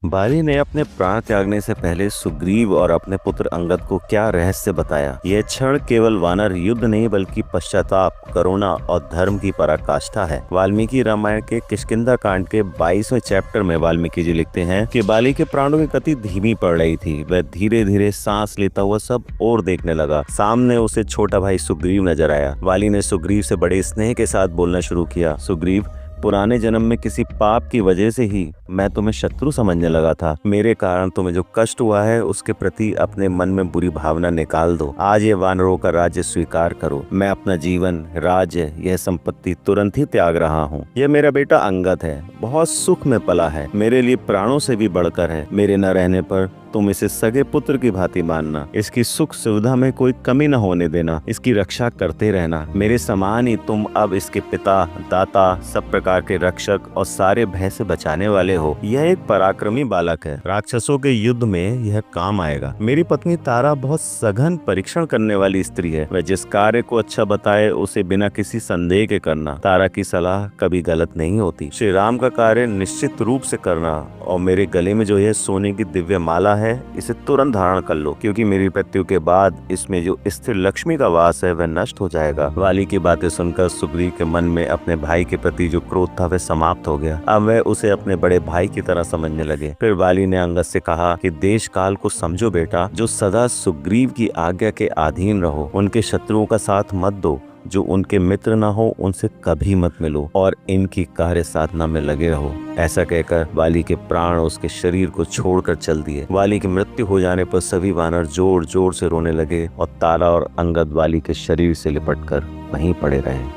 बाली ने अपने प्राण त्यागने से पहले सुग्रीव और अपने पुत्र अंगद को क्या रहस्य बताया। यह क्षण केवल वानर युद्ध नहीं बल्कि पश्चाताप, करुणा और धर्म की पराकाष्ठा है। वाल्मीकि रामायण के किष्किंधा कांड के 22वें चैप्टर में वाल्मीकि जी लिखते हैं कि बाली के प्राणों की गति धीमी पड़ रही थी। वह धीरे धीरे सांस लेता हुआ सब और देखने लगा। सामने उसे छोटा भाई सुग्रीव नजर आया। वाली ने सुग्रीव से बड़े स्नेह के साथ बोलना शुरू किया। सुग्रीव, पुराने जन्म में किसी पाप की वजह से ही मैं तुम्हें शत्रु समझने लगा था। मेरे कारण तुम्हें जो कष्ट हुआ है उसके प्रति अपने मन में बुरी भावना निकाल दो। आज ये वानरों का राज्य स्वीकार करो। मैं अपना जीवन, राज्य, यह संपत्ति तुरंत ही त्याग रहा हूँ। यह मेरा बेटा अंगद है, बहुत सुख में पला है, मेरे लिए प्राणों से भी बढ़कर है। मेरे न रहने पर तुम इसे सगे पुत्र की भांति मानना। इसकी सुख सुविधा में कोई कमी न होने देना। इसकी रक्षा करते रहना। मेरे समान ही तुम अब इसके पिता, दाता, सब प्रकार के रक्षक और सारे भय से बचाने वाले हो। यह एक पराक्रमी बालक है। राक्षसों के युद्ध में यह काम आएगा। मेरी पत्नी तारा बहुत सघन परीक्षण करने वाली स्त्री है। वह जिस कार्य को अच्छा बताए उसे बिना किसी संदेह के करना। तारा की सलाह कभी गलत नहीं होती। श्री राम का कार्य निश्चित रूप से करना। और मेरे गले में जो यह सोने की दिव्य माला है, इसे तुरंत धारण कर लो, क्योंकि मेरी मृत्यु के बाद इसमें जो स्थिर लक्ष्मी का वास है वह नष्ट हो जाएगा। वाली की बातें सुनकर सुग्रीव के मन में अपने भाई के प्रति जो क्रोध था वह समाप्त हो गया। अब वह उसे अपने बड़े भाई की तरह समझने लगे। फिर वाली ने अंगद से कहा कि देश काल को समझो बेटा, जो सदा सुग्रीव की आज्ञा के अधीन रहो। उनके शत्रुओं का साथ मत दो, जो उनके मित्र न हो उनसे कभी मत मिलो, और इनकी कार्य साधना में लगे रहो। ऐसा कहकर वाली के प्राण उसके शरीर को छोड़कर चल दिए। वाली की मृत्यु हो जाने पर सभी वानर जोर जोर से रोने लगे और तारा और अंगद वाली के शरीर से लिपटकर वहीं पड़े रहे।